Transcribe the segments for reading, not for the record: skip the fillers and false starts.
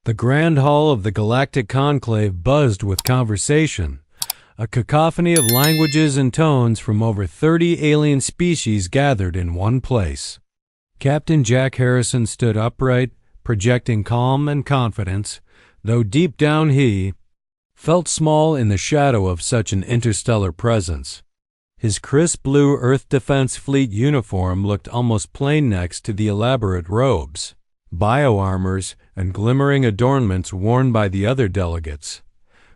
The grand hall of the Galactic Conclave buzzed with conversation, a cacophony of languages and tones from over 30 alien species gathered in one place. Captain Jack Harrison stood upright, projecting calm and confidence, though deep down he felt small in the shadow of such an interstellar presence. His crisp blue Earth Defense Fleet uniform looked almost plain next to the elaborate robes, bioarmors, and glimmering adornments worn by the other delegates.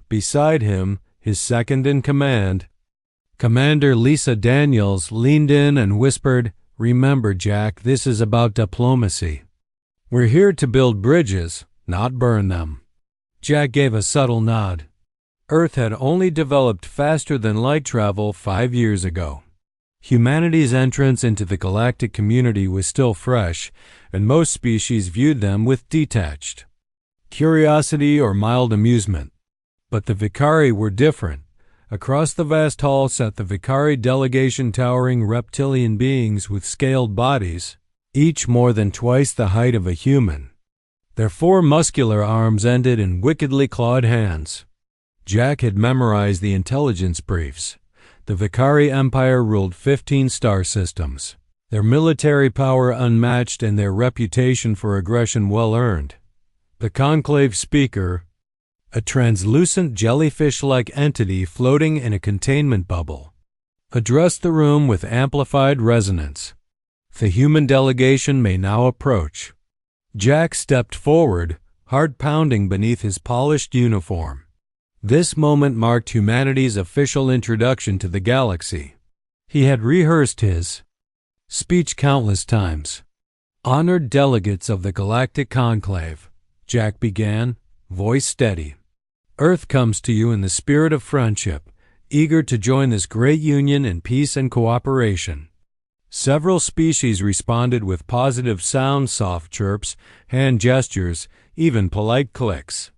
Beside him, his second-in-command, Commander Lisa Daniels, leaned in and whispered, "Remember, Jack, this is about diplomacy. We're here to build bridges, not burn them." Jack gave a subtle nod. Earth had only developed faster than light travel 5 years ago. Humanity's entrance into the galactic community was still fresh, and most species viewed them with detached curiosity or mild amusement. But the Vicari were different. Across the vast hall sat the Vicari delegation, towering reptilian beings with scaled bodies, each more than twice the height of a human. Their 4 muscular arms ended in wickedly clawed hands. Jack had memorized the intelligence briefs. The Vicari Empire ruled 15 star systems, their military power unmatched and their reputation for aggression well earned. The conclave speaker, a translucent jellyfish-like entity floating in a containment bubble, addressed the room with amplified resonance. "The human delegation may now approach." Jack stepped forward, heart pounding beneath his polished uniform. This moment marked humanity's official introduction to the galaxy. He had rehearsed his speech countless times. "Honored delegates of the Galactic Conclave," Jack began, voice steady. "Earth comes to you in the spirit of friendship, eager to join this great union in peace and cooperation." Several species responded with positive sounds, soft chirps, hand gestures, even polite clicks.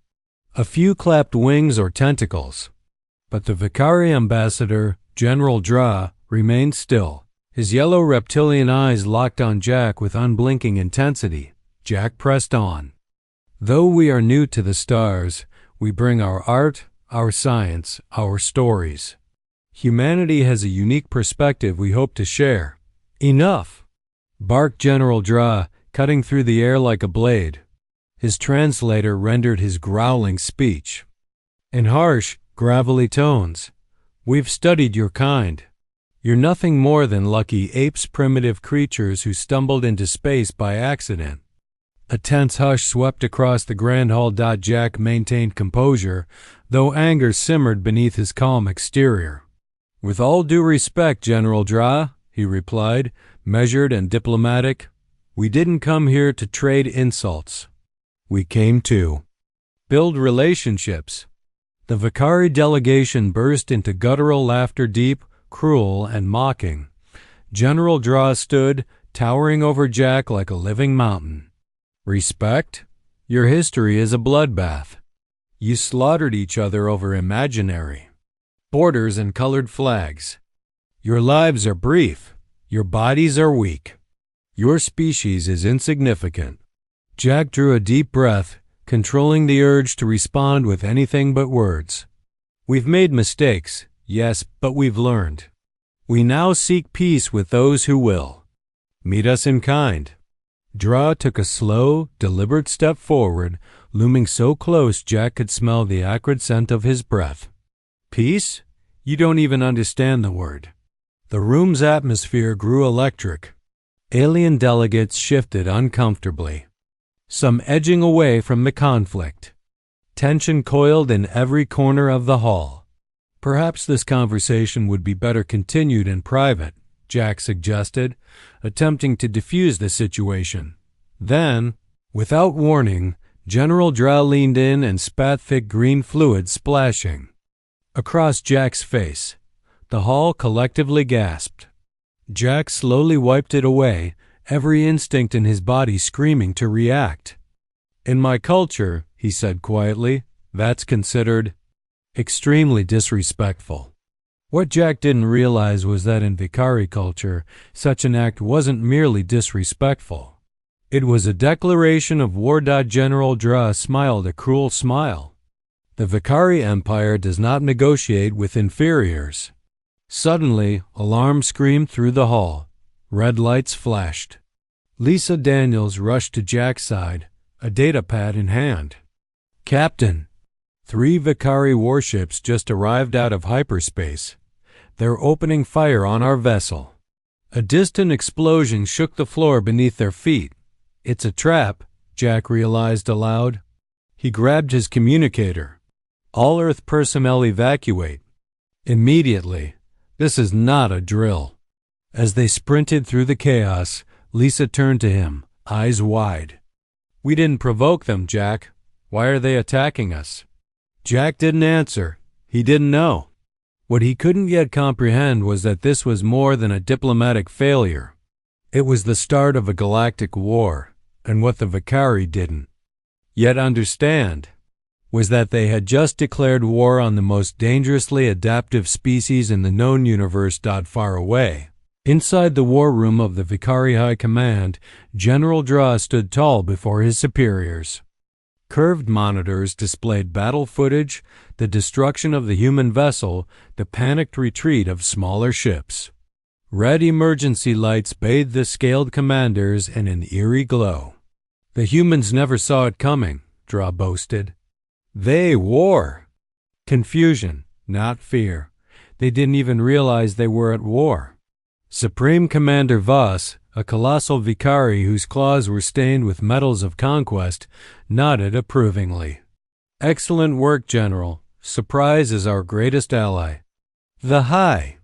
A few clapped wings or tentacles. But the Vicari ambassador, General Dra, remained still. His yellow reptilian eyes locked on Jack with unblinking intensity. Jack pressed on. "Though we are new to the stars, we bring our art, our science, our stories. Humanity has a unique perspective we hope to share." "Enough!" barked General Dra, cutting through the air like a blade. His translator rendered his growling speech in harsh, gravelly tones. "We've studied your kind. You're nothing more than lucky apes, primitive creatures who stumbled into space by accident." A tense hush swept across the grand hall. Jack maintained composure, though anger simmered beneath his calm exterior. "With all due respect, General Dra," he replied, measured and diplomatic, "we didn't come here to trade insults. We came to build relationships." The Vicari delegation burst into guttural laughter, deep, cruel, and mocking. General Dra stood, towering over Jack like a living mountain. "Respect? Your history is a bloodbath. You slaughtered each other over imaginary borders and colored flags. Your lives are brief. Your bodies are weak. Your species is insignificant." Jack drew a deep breath, controlling the urge to respond with anything but words. "We've made mistakes, yes, but we've learned. We now seek peace with those who will. Meet us in kind." Dra took a slow, deliberate step forward, looming so close Jack could smell the acrid scent of his breath. "Peace? You don't even understand the word." The room's atmosphere grew electric. Alien delegates shifted uncomfortably, some edging away from the conflict. Tension coiled in every corner of the hall. "Perhaps this conversation would be better continued in private," Jack suggested, attempting to defuse the situation. Then, without warning, General Dra leaned in and spat thick green fluid splashing across Jack's face. The hall collectively gasped. Jack slowly wiped it away, every instinct in his body screaming to react. "In my culture," he said quietly, "that's considered extremely disrespectful." What Jack didn't realize was that in Vicari culture, such an act wasn't merely disrespectful. It was a declaration of war. General Dra smiled a cruel smile. The Vicari Empire does not negotiate with inferiors. Suddenly, alarm screamed through the hall. Red lights flashed. Lisa Daniels rushed to Jack's side, a datapad in hand. "Captain, 3 Vicari warships just arrived out of hyperspace. They're opening fire on our vessel." A distant explosion shook the floor beneath their feet. "It's a trap," Jack realized aloud. He grabbed his communicator. "All Earth personnel evacuate. Immediately. This is not a drill." As they sprinted through the chaos, Lisa turned to him, eyes wide. "We didn't provoke them, Jack. Why are they attacking us?" Jack didn't answer. He didn't know. What he couldn't yet comprehend was that this was more than a diplomatic failure. It was the start of a galactic war, and what the Vicari didn't yet understand was that they had just declared war on the most dangerously adaptive species in the known universe. Far away, inside the war room of the Vicari High Command, General Dra stood tall before his superiors. Curved monitors displayed battle footage, the destruction of the human vessel, the panicked retreat of smaller ships. Red emergency lights bathed the scaled commanders in an eerie glow. "The humans never saw it coming," Dra boasted. "They war." Confusion, not fear. They didn't even realize they were at war. Supreme Commander Voss, a colossal Vicari whose claws were stained with medals of conquest, nodded approvingly. "Excellent work, General. Surprise is our greatest ally." The High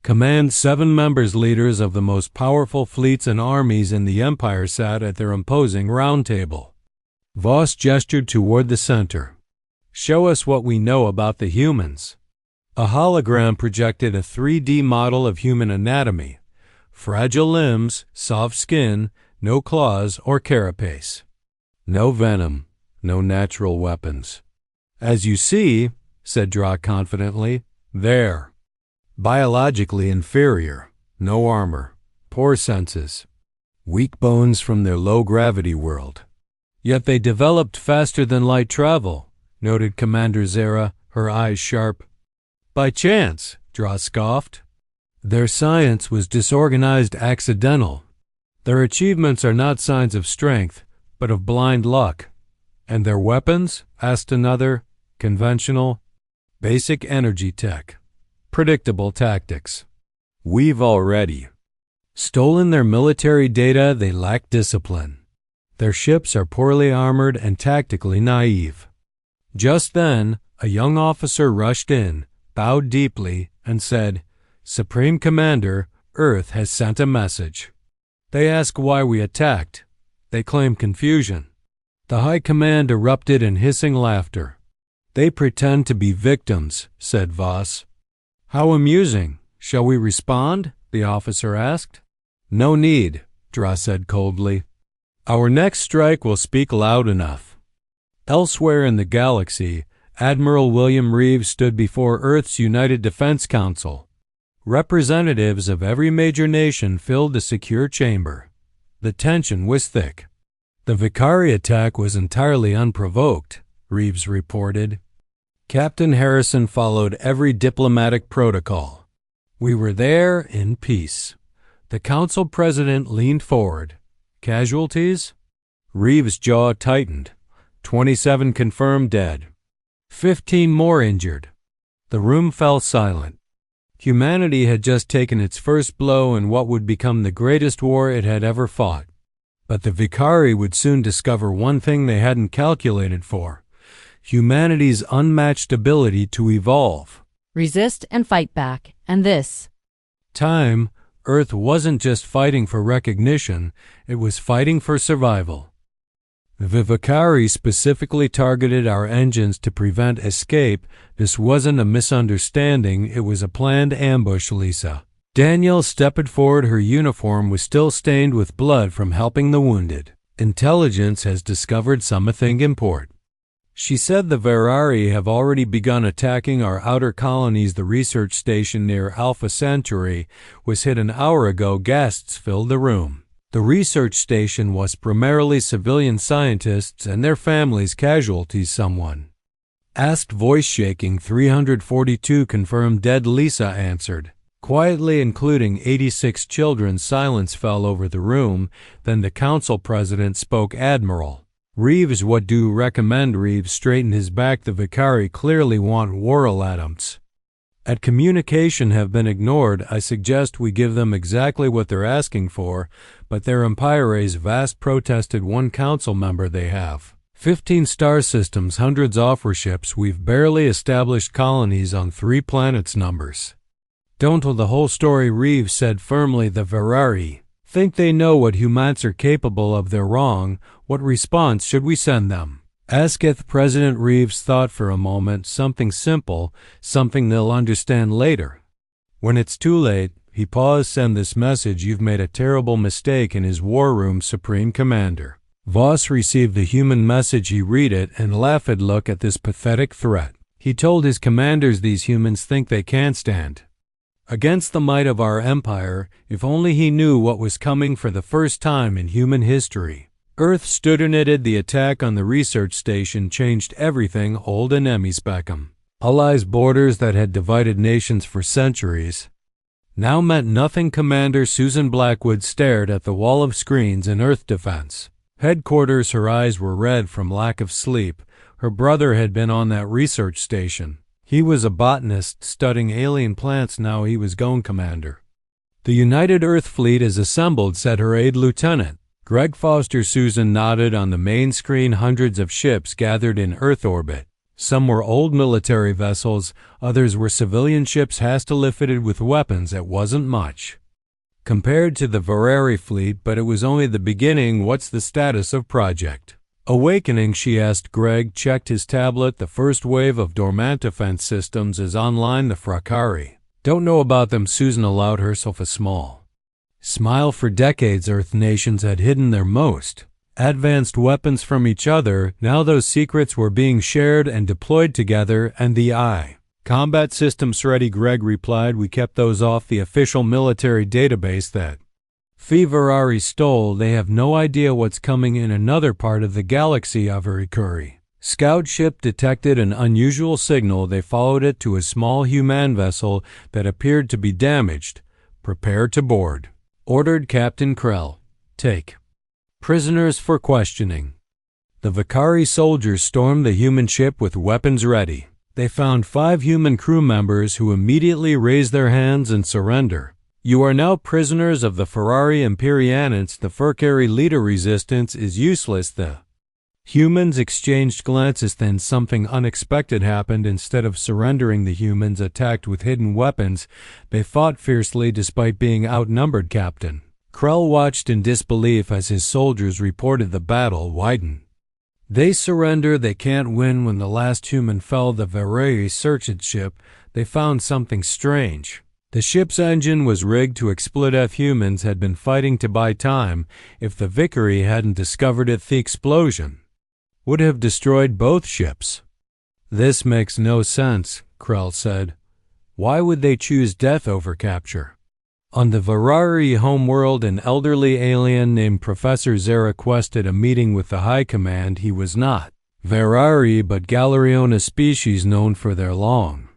Command 7 members leaders of the most powerful fleets and armies in the Empire sat at their imposing round table. Voss gestured toward the center. "Show us what we know about the humans." A hologram projected a 3D model of human anatomy. Fragile limbs, soft skin, no claws or carapace. No venom, no natural weapons. "As you see," said Dra confidently, "they're biologically inferior, no armor, poor senses, weak bones from their low-gravity world. Yet they developed faster than light travel," noted Commander Zera, her eyes sharp. "By chance," Dra scoffed. "Their science was disorganized accidental. Their achievements are not signs of strength, but of blind luck." "And their weapons?" asked another. "Conventional, basic energy tech. Predictable tactics. We've already stolen their military data. They lack discipline. Their ships are poorly armored and tactically naive." Just then, a young officer rushed in, bowed deeply, and said, "Supreme Commander, Earth has sent a message. They ask why we attacked. They claim confusion." The High Command erupted in hissing laughter. "They pretend to be victims," said Voss. "How amusing. Shall we respond?" the officer asked. "No need," Dra said coldly. "Our next strike will speak loud enough." Elsewhere in the galaxy, Admiral William Reeves stood before Earth's United Defense Council. Representatives of every major nation filled the secure chamber. The tension was thick. "The Vicari attack was entirely unprovoked," Reeves reported. Captain Harrison followed every diplomatic protocol. "We were there in peace." The council president leaned forward. "Casualties?" Reeves' jaw tightened. 27 confirmed dead. 15 more injured. The room fell silent. Humanity had just taken its first blow in what would become the greatest war it had ever fought. But the Vicari would soon discover one thing they hadn't calculated for: humanity's unmatched ability to evolve. Resist and fight back, and this time, Earth wasn't just fighting for recognition, it was fighting for survival. The Vicari specifically targeted our engines to prevent escape. This wasn't a misunderstanding, it was a planned ambush, Lisa. Danielle stepped forward. Her uniform was still stained with blood from helping the wounded. "Intelligence has discovered something important. She said the Verari have already begun attacking our outer colonies. The research station near Alpha Centauri was hit an hour ago." Guests filled the room. The research station was primarily civilian scientists and their families casualties. Someone asked. Voice shaking. 342 confirmed dead, Lisa answered. Quietly, including 86 children. Silence fell over the room. Then the council president spoke. Admiral Reeves, what do you recommend? Reeves straightened his back. The Vicari clearly want war. Atoms at communication have been ignored. I suggest we give them exactly what they're asking for, but their empire is vast. Protested one council member. They have 15 star systems, hundreds of warships. We've barely established colonies on 3 planets. Numbers don't tell the whole story, Reeves said firmly. The Ferrari think they know what humans are capable of. They're wrong. What response should we send them? Asketh. President Reeves thought for a moment. Something simple, something they'll understand later. When it's too late, he paused. Send this message: you've made a terrible mistake. In his war room, Supreme Commander Voss received the human message. He read it and laughed. Look at this pathetic threat. He told his commanders, these humans think they can't stand against the might of our empire. If only he knew what was coming. For the first time in human history, Earth stood united. The attack on the research station changed everything. Old enemies, Beckham, allies, borders that had divided nations for centuries, now meant nothing. Commander Susan Blackwood stared at the wall of screens in Earth Defense Headquarters. Her eyes were red from lack of sleep. Her brother had been on that research station. He was a botanist studying alien plants. Now he was gone. Commander, the United Earth Fleet is assembled, said her aide, Lieutenant Greg Foster. Susan nodded. On the main screen, hundreds of ships gathered in Earth orbit. Some were old military vessels, others were civilian ships hastily fitted with weapons. It wasn't much compared to the Ferrari fleet, but it was only the beginning. What's the status of Project Awakening? She asked. Greg checked his tablet. The first wave of dormant defense systems is online. The Fracari don't know about them. Susan allowed herself a small smile. For decades, Earth nations had hidden their most advanced weapons from each other. Now those secrets were being shared and deployed together. And the combat systems ready, Greg replied. We kept those off the official military database that Ferrari stole. They have no idea what's coming in another part of the galaxy. Avarikuri scout ship detected an unusual signal. They followed it to a small human vessel that appeared to be damaged. Prepare to board, ordered Captain Krell. Take prisoners for questioning. The Vicari soldiers stormed the human ship with weapons ready. They found 5 human crew members who immediately raised their hands in surrender. You are now prisoners of the Ferrari Imperianits. The Ferrari leader. Resistance is useless. The humans exchanged glances. Then something unexpected happened. Instead of surrendering, the humans attacked with hidden weapons. They fought fiercely despite being outnumbered. Captain Krell watched in disbelief as his soldiers reported the battle widen. They surrender. They can't win. When the last human fell, the Ferrari searched ship. They found something strange. The ship's engine was rigged to explode. Humans had been fighting to buy time. If the Vicari hadn't discovered it, the explosion would have destroyed both ships. This makes no sense, Krell said. Why would they choose death over capture? On the Ferrari homeworld, an elderly alien named Professor Zare requested a meeting with the High Command. He was not Ferrari, but Galariona species known for their long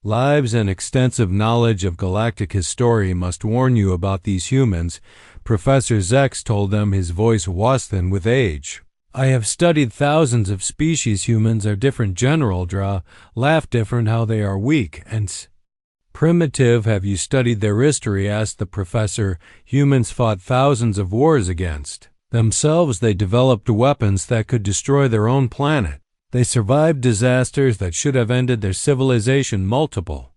lives and extensive knowledge of galactic history. Must warn you about these humans, Professor Zex told them, his voice was thin with age. I have studied thousands of species. Humans are different, General Dra. Laugh different, how they are weak and primitive. Have you studied their history? Asked the professor. Humans fought thousands of wars against themselves. They developed weapons that could destroy their own planet. They survived disasters that should have ended their civilization multiple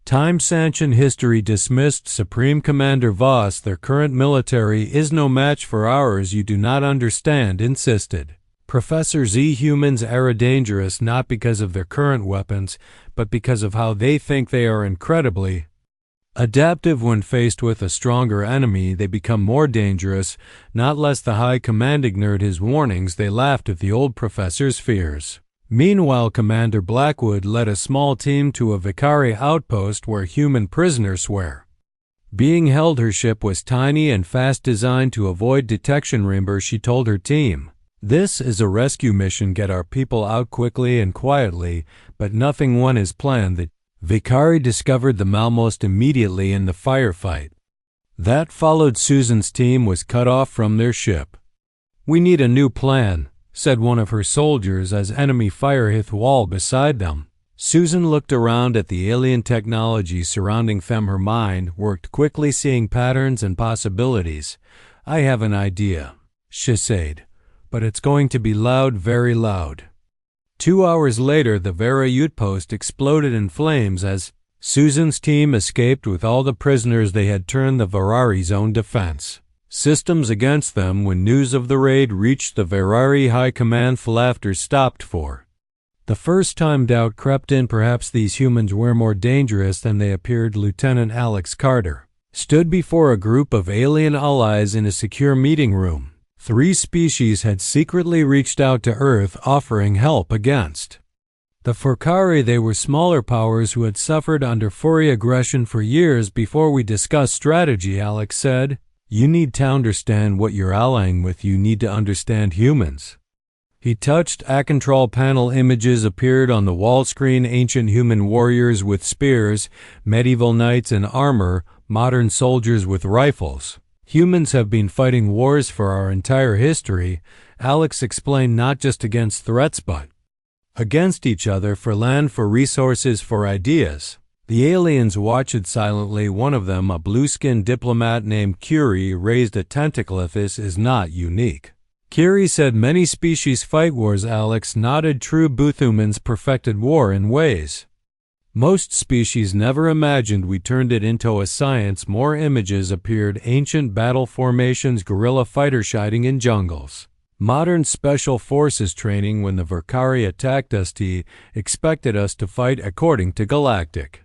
times. Sanchin history dismissed. Supreme Commander Voss, their current military is no match for ours. You do not understand, insisted Professor Z. Humans are dangerous not because of their current weapons, but because of how they think. They are incredibly adaptive. When faced with a stronger enemy, they become more dangerous, not less. The High Command ignored his warnings. They laughed at the old professor's fears. Meanwhile, Commander Blackwood led a small team to a Vicari outpost where human prisoners were Being held, her ship was tiny and fast, designed to avoid detection. Remember, she told her team. This is a rescue mission. Get our people out quickly and quietly, but nothing went as planned. The Vicari discovered them almost immediately in the firefight that followed. Susan's team was cut off from their ship. We need a new plan, said one of her soldiers as enemy fire hit the wall beside them. Susan looked around at the alien technology surrounding them. Her mind worked quickly, seeing patterns and possibilities. I have an idea, she said, but it's going to be loud, very loud. 2 hours later, the Vera outpost exploded in flames as Susan's team escaped with all the prisoners. They had turned the Verari's own defense systems against them. When news of the raid reached the Verari High Command, the laughter stopped. For the first time, doubt crept in. Perhaps these humans were more dangerous than they appeared. Lieutenant Alex Carter stood before a group of alien allies in a secure meeting room. 3 species had secretly reached out to Earth, offering help against the Furcari. They were smaller powers who had suffered under Furry aggression for years. Before we discuss strategy, Alex said, you need to understand what you're allying with. You need to understand humans. He touched a control panel. Images appeared on the wall screen. Ancient human warriors with spears, medieval knights in armor, modern soldiers with rifles. Humans have been fighting wars for our entire history, Alex explained, not just against threats but against each other, for land, for resources, for ideas. The aliens watched silently. One of them, a blue-skinned diplomat named Curie, raised a tentacle. This is not unique. Curie said many species fight wars. Alex nodded. True, both humans perfected war in ways most species never imagined. We turned it into a science. More images appeared. Ancient battle formations, guerrilla fighters hiding in jungles. Modern special forces training. When the Vercari attacked us, they expected us to fight according to galactic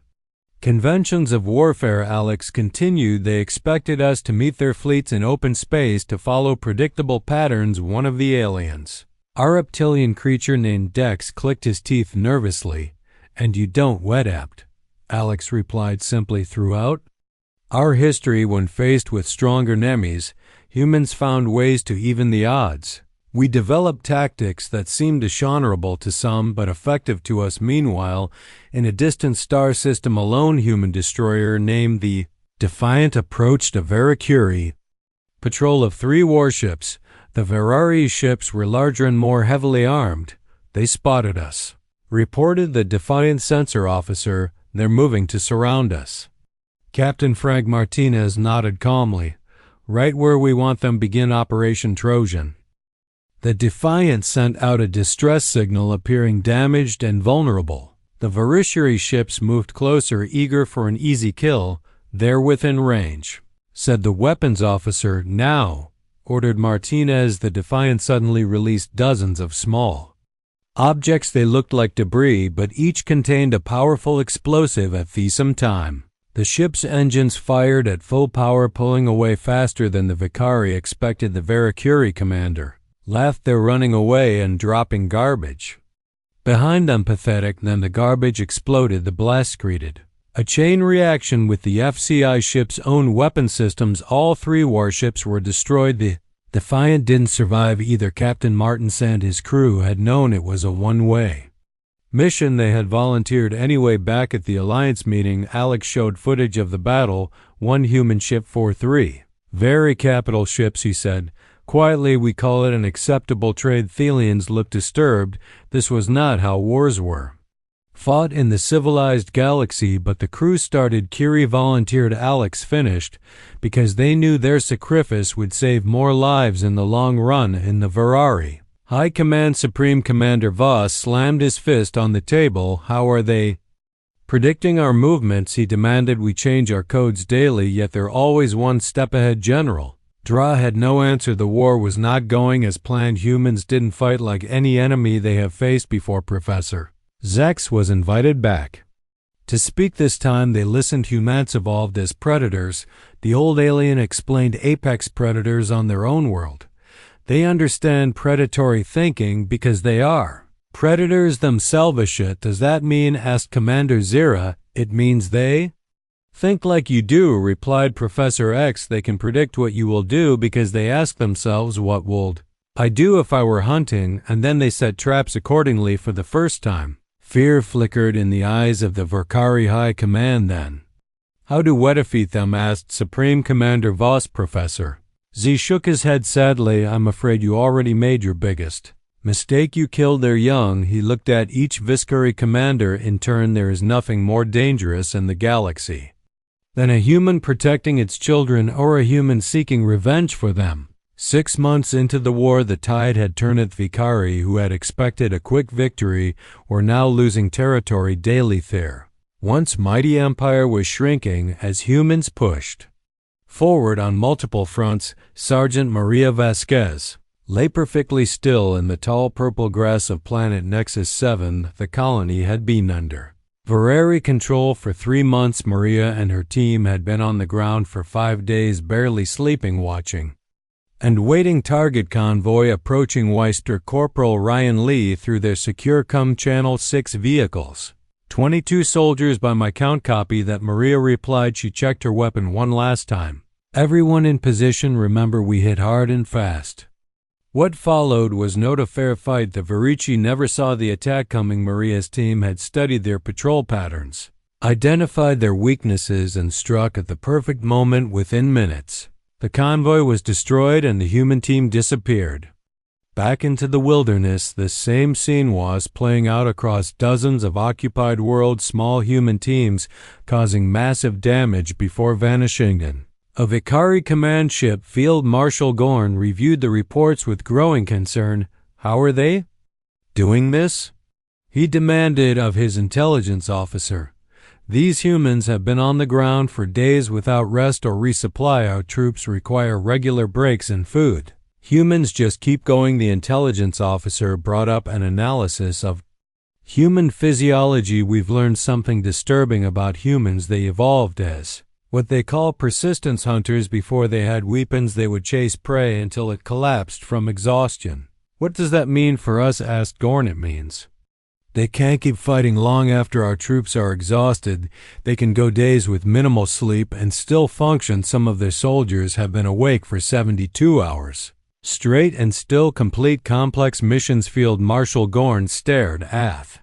conventions of warfare. Alex continued. They expected us to meet their fleets in open space, to follow predictable patterns. One of the aliens, a reptilian creature named Dex, clicked his teeth nervously. And you don't adapt, Alex replied simply. Throughout our history, when faced with stronger enemies, humans found ways to even the odds. We developed tactics that seemed dishonorable to some but effective to us. Meanwhile, in a distant star system, a lone human destroyer named the Defiant approached a Veracuri patrol of 3 warships. The Verari ships were larger and more heavily armed. They spotted us, reported the Defiant sensor officer. They're moving to surround us. Captain Frank Martinez nodded calmly. Right where we want them. Begin Operation Trojan. The Defiant sent out a distress signal, appearing damaged and vulnerable. The Veracuri ships moved closer, eager for an easy kill. They're within range, said the weapons officer. Now, ordered Martinez. The Defiant suddenly released dozens of small objects. They looked like debris, but each contained a powerful explosive. At the same time, the ship's engines fired at full power, pulling away faster than the Vicari expected. The Veracuri commander laughed. They're running away and dropping garbage behind them. Pathetic. Then the garbage exploded. The blast created a chain reaction with the FCI ship's own weapon systems. All 3 warships were destroyed. The Defiant didn't survive either. Captain Martins and his crew had known it was a one-way mission. They had volunteered anyway. Back at the Alliance meeting, Alex showed footage of the battle. 1 human ship for 3 very capital ships, he said. Quietly, we call it an acceptable trade. Thelians looked disturbed. This was not how wars were fought in the civilized galaxy, but the crew started. Curie volunteered. Alex finished because they knew their sacrifice would save more lives in the long run. In the Verari High Command, Supreme Commander Voss slammed his fist on the table. How are they predicting our movements? He demanded. We change our codes daily, yet they're always one step ahead. General Dra had no answer. The war was not going as planned. Humans didn't fight like any enemy they have faced before. Professor Zex was invited back to speak. This time they listened. Humans evolved as predators. The old alien explained. Apex predators on their own world. They understand predatory thinking because they are predators themselves. Shit, does that mean? Asked Commander Zira. It means they Think like you do, replied Professor X. They can predict what you will do because they ask themselves, what would I do if I were hunting, and then they set traps accordingly for the first time. Fear flickered in the eyes of the Vakari High Command then. How to defeat them? Asked Supreme Commander Voss. Professor Z shook his head sadly. I'm afraid you already made your biggest mistake. You killed their young. He looked at each Viscari commander in turn. There is nothing more dangerous in the galaxy than a human protecting its children or a human seeking revenge for them. 6 months into the war, the tide had turned. Vicari, who had expected a quick victory, were now losing territory daily. Their once mighty empire was shrinking as humans pushed forward on multiple fronts. Sergeant Maria Vasquez lay perfectly still in the tall purple grass of planet Nexus 7 the colony had been under Vareri control for 3 months. Maria and her team had been on the ground for 5 days, barely sleeping, watching and waiting target convoy approaching Weister Corporal Ryan Lee through their secure Channel 6 vehicles. 22 soldiers by my count. Copy that, Maria replied. She checked her weapon one last time. Everyone in position. Remember, we hit hard and fast. What followed was no fair fight. The Varici never saw the attack coming. Maria's team had studied their patrol patterns, identified their weaknesses, and struck at the perfect moment. Within minutes, the convoy was destroyed and the human team disappeared. Back into the wilderness, the same scene was playing out across dozens of occupied worlds. Small human teams causing massive damage before vanishing in a Vicari command ship. Field Marshal Gorn reviewed the reports with growing concern. How are they doing this? He demanded of his intelligence officer. These humans have been on the ground for days without rest or resupply. Our troops require regular breaks in food. Humans just keep going. The intelligence officer brought up an analysis of human physiology. We've learned something disturbing about humans. They evolved as what they call persistence hunters. Before they had weapons, they would chase prey until it collapsed from exhaustion. What does that mean for us? Asked Gorn. It means they can't keep fighting long after our troops are exhausted. They can go days with minimal sleep and still function. Some of their soldiers have been awake for 72 hours straight and still complete complex missions. Field Marshal Gorn stared at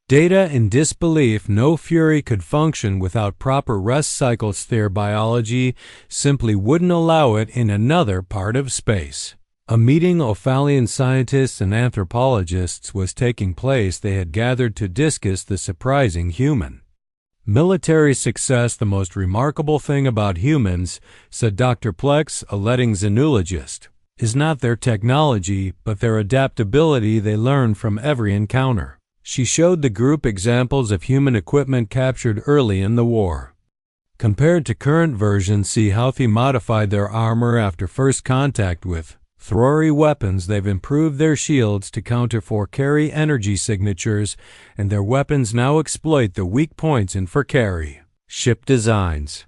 data in disbelief. No Fury could function without proper rest cycles. Their biology simply wouldn't allow it in another part of space. A meeting of Ophalian scientists and anthropologists was taking place. They had gathered to discuss the surprising human military success. The most remarkable thing about humans, said Dr. Plex, a letting xenologist, is not their technology, but their adaptability. They learn from every encounter. She showed the group examples of human equipment captured early in the war. Compared to current versions, see how they modified their armor after first contact with Throri weapons. They've improved their shields to counter Forcari energy signatures, and their weapons now exploit the weak points in Forcari ship designs.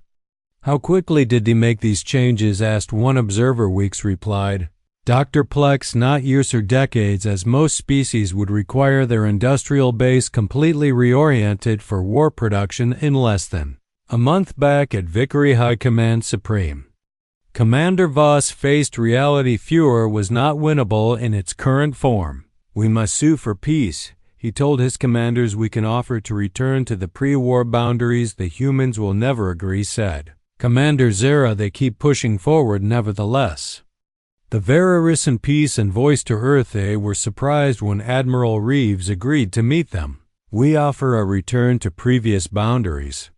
How quickly did they make these changes? Asked one observer. Weeks, replied Dr. Plex. Not years or decades, as most species would require their industrial base completely reoriented for war production in less than a month. Back at Vicari High Command, Supreme Commander Voss faced reality. Fuhrer was not winnable in its current form. We must sue for peace, he told his commanders. We can offer to return to the pre-war boundaries. The humans will never agree, said Commander Zera. They keep pushing forward nevertheless. The Vararison peace and voice to Earth. They were surprised when Admiral Reeves agreed to meet them. We offer a return to previous boundaries,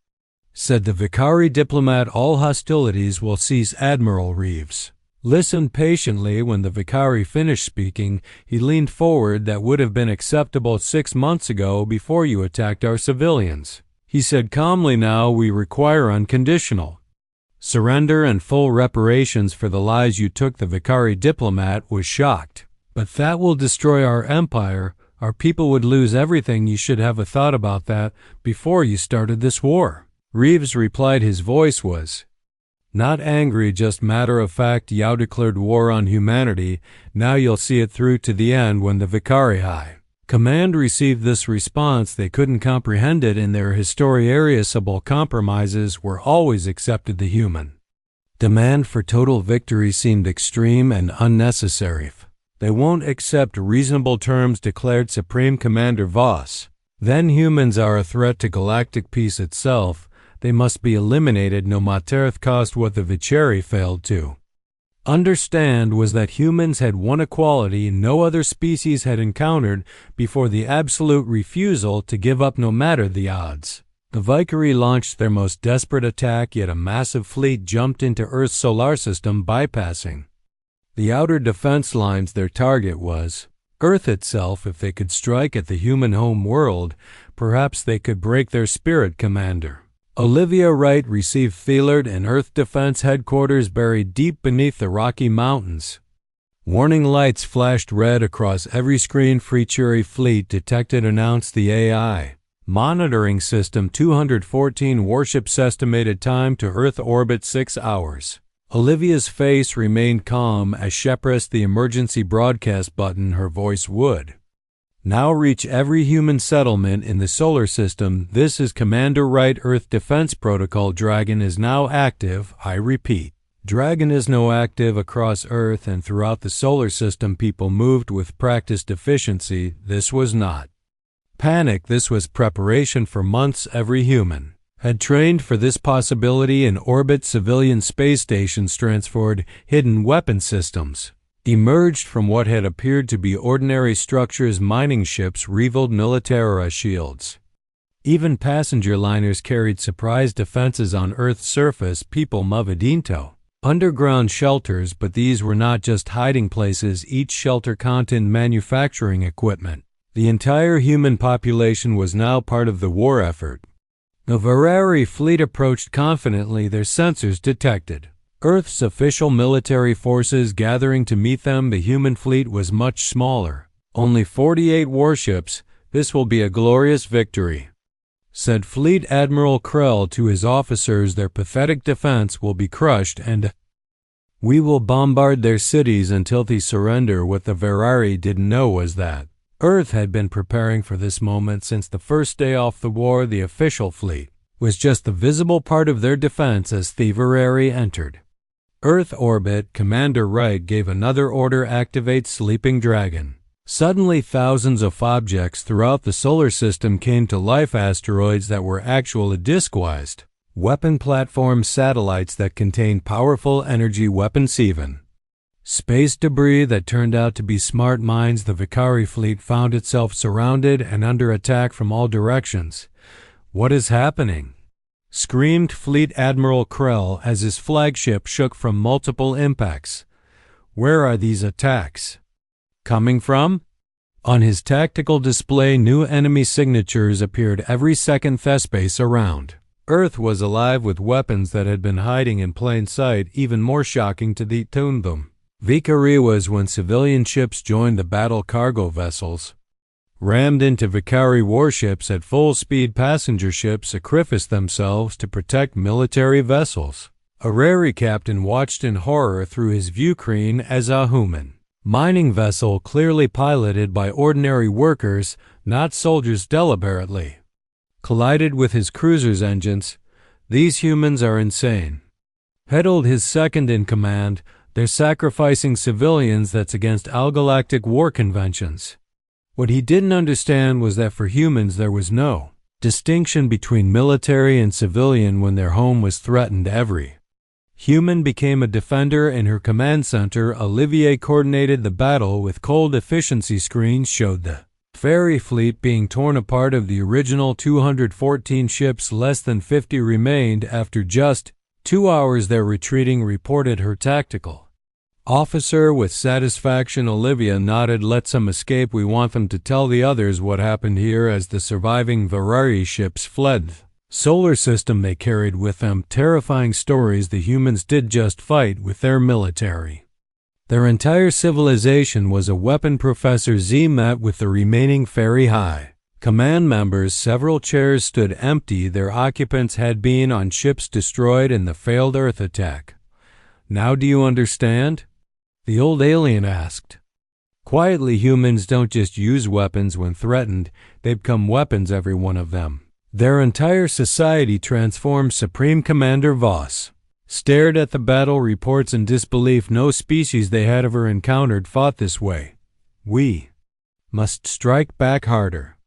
said the Vicari diplomat. All hostilities will cease. Admiral Reeves listened patiently. When the Vicari finished speaking, he leaned forward. That would have been acceptable 6 months ago, before you attacked our civilians, he said calmly. Now we require unconditional surrender and full reparations for the lies you took. The Vicari diplomat was shocked. But that will destroy our empire. Our people would lose everything. You should have a thought about that before you started this war, Reeves replied. His voice was not angry, just matter of fact. Yao declared war on humanity. Now you'll see it through to the end. When the Vicari High Command received this response. They couldn't comprehend it, and their historical compromises were always accepted the human. Demand for total victory seemed extreme and unnecessary. They won't accept reasonable terms, declared Supreme Commander Voss. Then humans are a threat to galactic peace itself. They must be eliminated no matter the cost. What the Vicheri failed to understand was that humans had one equality no other species had encountered before: the absolute refusal to give up no matter the odds. The Vicheri launched their most desperate attack, yet a massive fleet jumped into Earth's solar system, bypassing the outer defense lines. Their target was Earth itself. If they could strike at the human home world, perhaps they could break their spirit. Commander Olivia Wright received Feelard and Earth Defense Headquarters buried deep beneath the Rocky Mountains. Warning lights flashed red across every screen. Vicheri fleet detected, announced the AI monitoring system. 214 warships. Estimated time to Earth orbit 6 hours. Olivia's face remained calm as she pressed the emergency broadcast button. Her voice would now reach every human settlement in the solar system. This is Commander Wright. Earth Defense Protocol Dragon is now active. I repeat, Dragon is now active across Earth and throughout the solar system. People moved with practiced efficiency. This was not panic. This was preparation for months. Every human had trained for this possibility. In orbit, civilian space stations transferred hidden weapon systems emerged from what had appeared to be ordinary structures. Mining ships revealed military shields. Even passenger liners carried surprise defenses on Earth's surface. People moved into underground shelters, but these were not just hiding places. Each shelter contained manufacturing equipment. The entire human population was now part of the war effort. The Vicheri fleet approached confidently. Their sensors detected Earth's official military forces gathering to meet them. The human fleet was much smaller, only 48 warships. This will be a glorious victory, said Fleet Admiral Krell to his officers. Their pathetic defense will be crushed, and we will bombard their cities until they surrender. What the Vicheri didn't know was that Earth had been preparing for this moment since the first day off the war. The official fleet was just the visible part of their defense as the Vicheri entered Earth orbit. Commander Wright gave another order: activate Sleeping Dragon. Suddenly, thousands of objects throughout the solar system came to life. Asteroids that were actually disguised weapon platforms, satellites that contained powerful energy weapons, even space debris that turned out to be smart mines. The Vicheri fleet found itself surrounded and under attack from all directions. What is happening? Screamed Fleet Admiral Krell as his flagship shook from multiple impacts. Where are these attacks coming from? On his tactical display, new enemy signatures appeared every second. The space around Earth was alive with weapons that had been hiding in plain sight. Even more shocking to detune them, Vicheri was when civilian ships joined the battle. Cargo vessels rammed into Vicheri warships at full speed. Passenger ships sacrificed themselves to protect military vessels. A Vicheri captain watched in horror through his viewscreen as a human mining vessel, clearly piloted by ordinary workers, not soldiers, deliberately collided with his cruiser's engines. These humans are insane, peddled his second in command. They're sacrificing civilians. That's against all galactic war conventions. What he didn't understand was that for humans there was no distinction between military and civilian. When their home was threatened, every human became a defender. In her command center, Olivier coordinated the battle with cold efficiency screens showed the Vicheri fleet being torn apart. Of the original 214 ships, less than 50 remained. After just 2 hours they're retreating, reported her tactical officer with satisfaction. Olivia nodded. Let some escape. We want them to tell the others what happened here. As the surviving Vicheri ships fled the solar system, they carried with them terrifying stories. The humans did just fight with their military. Their entire civilization was a weapon. Professor Z met with the remaining Vicheri High Command members. Several chairs stood empty. Their occupants had been on ships destroyed in the failed Earth attack. Now do you understand? The old alien asked. Quietly, humans don't just use weapons when threatened, they become weapons, every one of them. Their entire society transformed. Supreme Commander Voss stared at the battle reports in disbelief. No species they had ever encountered fought this way. We must strike back harder.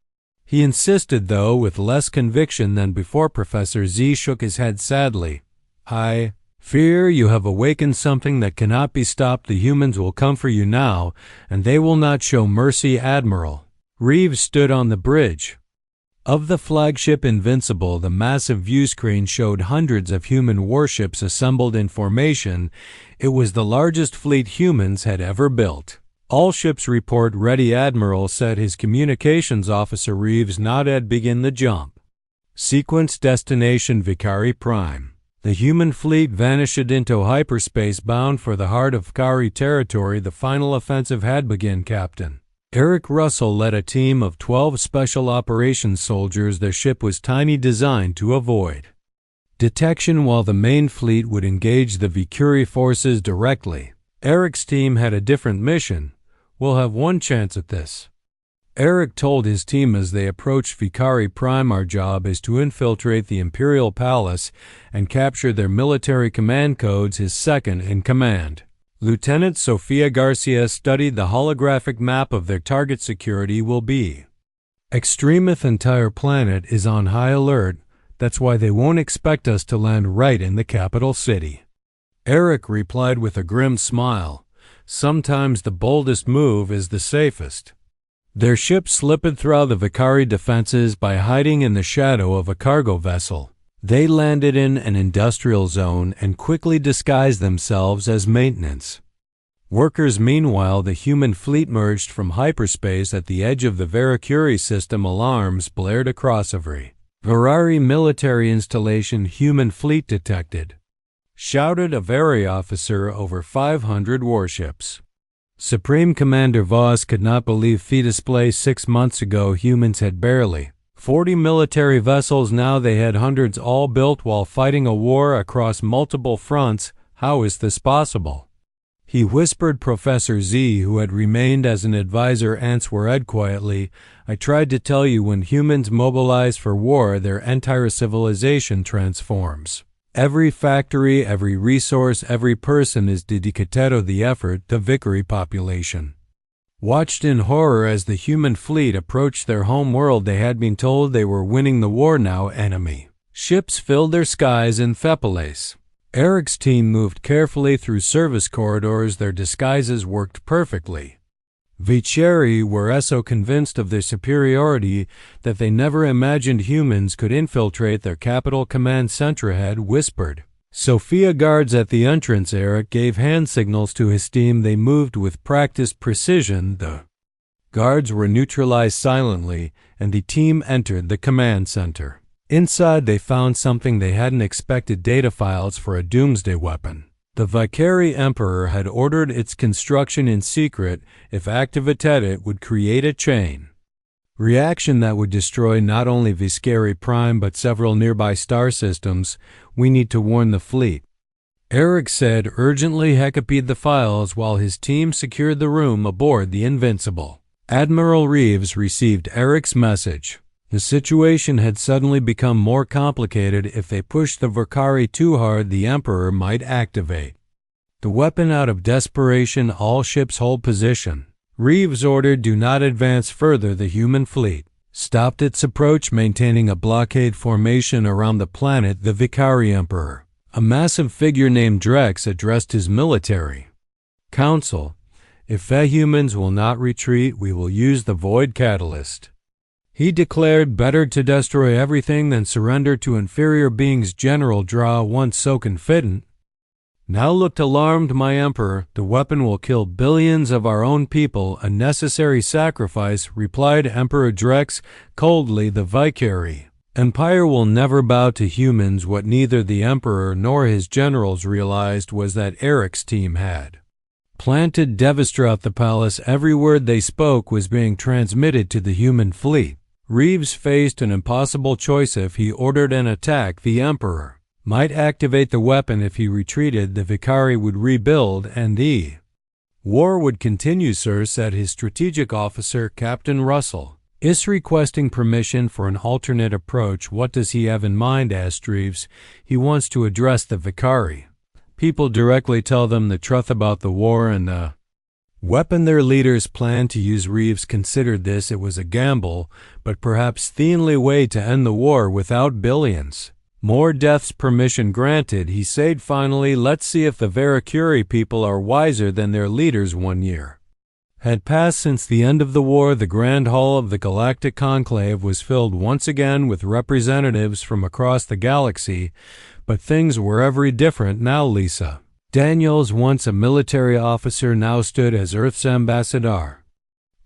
He insisted, though, with less conviction than before. Professor Z shook his head sadly. I fear you have awakened something that cannot be stopped. The humans will come for you now, and they will not show mercy. Admiral Reeves stood on the bridge of the flagship Invincible. The massive view screen showed hundreds of human warships assembled in formation. It was the largest fleet humans had ever built. All ships report ready, Admiral said. His communications officer Reeves nodded. Begin the jump sequence. Destination Vicari Prime. The human fleet vanished into hyperspace, bound for the heart of Vicari territory. The final offensive had begun. Captain Eric Russell led a team of 12 special operations soldiers. Their ship was tiny, designed to avoid detection, while the main fleet would engage the Vicari forces directly. Eric's team had a different mission. We'll have one chance at this, Eric told his team as they approached Vicari Prime. Our job is to infiltrate the Imperial Palace and capture their military command codes. His second in command, Lieutenant Sofia Garcia, studied the holographic map of their target. Security will be extreme. The entire planet is on high alert. That's why they won't expect us to land right in the capital city. Eric replied with a grim smile. Sometimes the boldest move is the safest. Their ship slipped through the Vicari defenses by hiding in the shadow of a cargo vessel. They landed in an industrial zone and quickly disguised themselves as maintenance workers. Meanwhile, the human fleet merged from hyperspace at the edge of the Vicari system. Alarms blared across every Vicari military installation. Human fleet detected, shouted a Vicari officer. Over 500 warships. Supreme Commander Voss could not believe feat display. 6 months ago, humans had barely 40 military vessels. Now they had hundreds, all built while fighting a war across multiple fronts. How is this possible? He whispered. Professor Z, who had remained as an advisor, answered quietly. I tried to tell you, when humans mobilize for war, their entire civilization transforms. Every factory, every resource, every person is dedicated to the effort. The Vicari population watched in horror as the human fleet approached their home world. They had been told they were winning the war. Now enemy ships filled their skies in Thepales. Eric's team moved carefully through service corridors. Their disguises worked perfectly. Vicari were so convinced of their superiority that they never imagined humans could infiltrate their capital command center. Had whispered Sophia. Guards at the entrance. Eric gave hand signals to his team. They moved with practiced precision. The guards were neutralized silently, and the team entered the command center. Inside, they found something they hadn't expected: data files for a doomsday weapon. The Vicari Emperor had ordered its construction in secret. If activated, it would create a chain reaction that would destroy not only Vicari Prime but several nearby star systems. We need to warn the fleet, Eric said urgently. He copied the files while his team secured the room aboard the Invincible. Admiral Reeves received Eric's message. The situation had suddenly become more complicated. If they pushed the Vicari too hard, the Emperor might activate the weapon. Out of desperation, all ships hold position. Reeves ordered, do not advance further. The human fleet stopped its approach, maintaining a blockade formation around the planet. The Vicari Emperor, a massive figure named Drex, addressed his military council. If the humans will not retreat, we will use the Void Catalyst. He declared, better to destroy everything than surrender to inferior beings. General Draw, once so confident, now looked alarmed. My Emperor, the weapon will kill billions of our own people. A necessary sacrifice, replied Emperor Drex coldly. The Vicari Empire will never bow to humans. What neither the Emperor nor his generals realized was that Eric's team had planted devastation throughout the palace. Every word they spoke was being transmitted to the human fleet. Reeves faced an impossible choice. If he ordered an attack, the Emperor might activate the weapon. If he retreated, the Vicari would rebuild, and the War would continue, sir, said his strategic officer, Captain Russell. Is requesting permission for an alternate approach. What does he have in mind? Asked Reeves. He wants to address the Vicari. People directly tell them the truth about the war and the weapon their leaders plan to use. Reeves considered this. It was a gamble, but perhaps the only way to end the war without billions. More deaths. Permission granted, he said finally. Let's see if the Veracuri people are wiser than their leaders. 1 year had passed since the end of the war. The Grand Hall of the Galactic Conclave was filled once again with representatives from across the galaxy, but things were very different now. Lisa Daniels, once a military officer, now stood as Earth's ambassador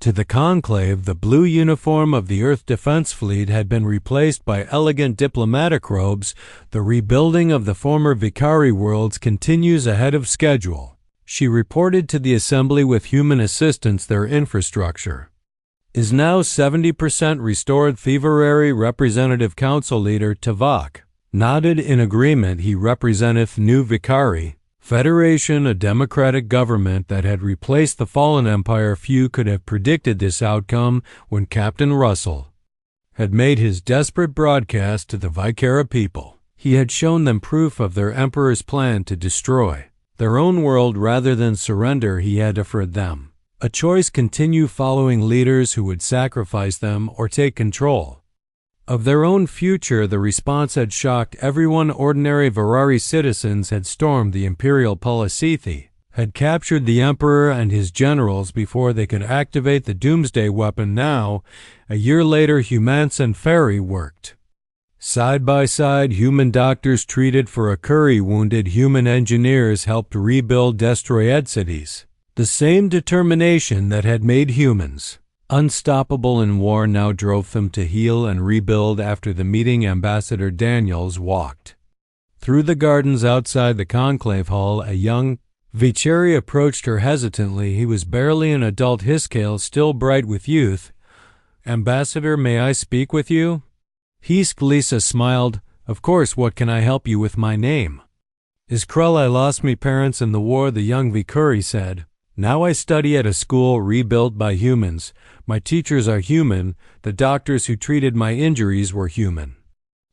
to the Conclave. The blue uniform of the Earth Defense Fleet had been replaced by elegant diplomatic robes. The rebuilding of the former Vicari worlds continues ahead of schedule. She reported to the Assembly. With human assistance, their infrastructure is now 70% restored. Thiverary Representative Council Leader Tavok nodded in agreement. He representeth New Vicari Federation, a democratic government that had replaced the fallen empire. Few could have predicted this outcome when Captain Russell had made his desperate broadcast to the Vicari people. He had shown them proof of their emperor's plan to destroy their own world rather than surrender. He had offered them a choice: continue following leaders who would sacrifice them or take control of their own future. The response had shocked everyone. Ordinary Virari citizens had stormed the Imperial Palacethi, had captured the Emperor and his generals before they could activate the Doomsday weapon. Now, a year later, Humans and Ferry worked side by side. Human doctors treated for a curry. Wounded human engineers helped rebuild destroyed cities. The same determination that had made humans unstoppable in war now drove them to heal and rebuild. After the meeting, Ambassador Daniels walked through the gardens outside the conclave hall. A young Vicari approached her hesitantly. He was barely an adult, his scale still bright with youth. Ambassador, may I speak with you? Lisa smiled. Of course, what can I help you with? My name is Krell. I lost me parents in the war, the young Vicari said. Now I study at a school rebuilt by humans. My teachers are human. The doctors who treated my injuries were human.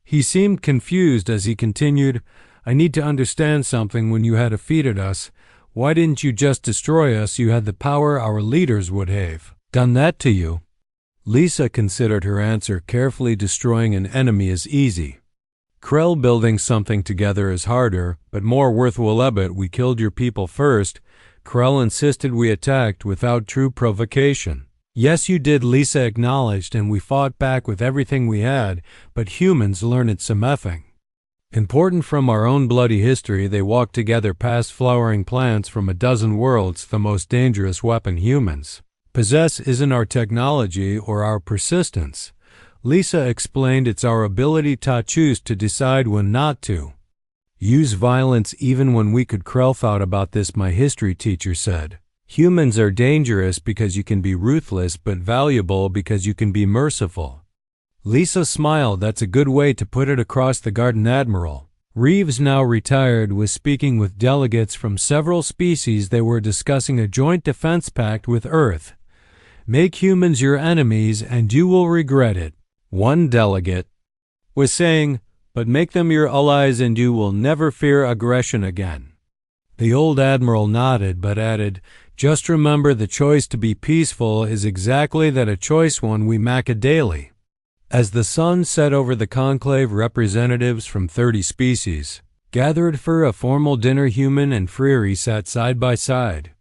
He seemed confused as he continued, I need to understand something. When you had defeated us, why didn't you just destroy us? You had the power. Our leaders would have done that to you. Lisa considered her answer carefully. Destroying an enemy is easy. Krell, building something together is harder, but more worthwhile. But we killed your people first. Krell insisted. We attacked without true provocation. Yes, you did, Lisa acknowledged, and we fought back with everything we had, but humans learned some effing important from our own bloody history. They walked together past flowering plants from a dozen worlds. The most dangerous weapon humans possess isn't our technology or our persistence. Lisa explained, it's our ability to choose to decide when not to use violence, even when we could. Krell thought about this. My history teacher said, humans are dangerous because you can be ruthless, but valuable because you can be merciful. Lisa smiled. That's a good way to put it. Across the garden, Admiral Reeves, now retired, was speaking with delegates from several species. They were discussing a joint defense pact with Earth. Make humans your enemies and you will regret it. One delegate was saying, but make them your allies and you will never fear aggression again. The old admiral nodded but added, just remember, the choice to be peaceful is exactly that, a choice one we make a daily. As the sun set over the conclave, representatives from 30 species gathered for a formal dinner. Human and Freary sat side by side.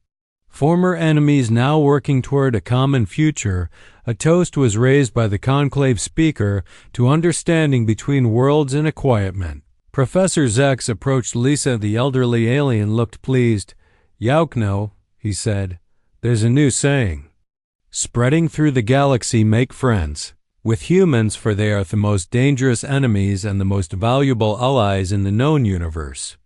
Former enemies now working toward a common future. A toast was raised by the conclave speaker to understanding between worlds and acquiescement. Professor Zex approached Lisa. The elderly alien looked pleased. Yaukno, he said, there's a new saying spreading through the galaxy: make friends with humans, for they are the most dangerous enemies and the most valuable allies in the known universe.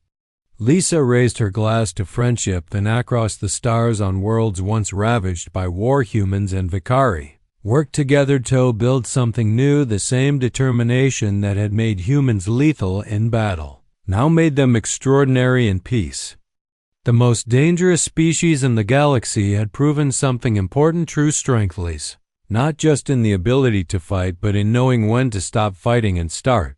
Lisa raised her glass to friendship. Then across the stars, on worlds once ravaged by war, humans and Vicari worked together to build something new. The same determination that had made humans lethal in battle now made them extraordinary in peace. The most dangerous species in the galaxy had proven something important true strengthlies, not just in the ability to fight, but in knowing when to stop fighting and start.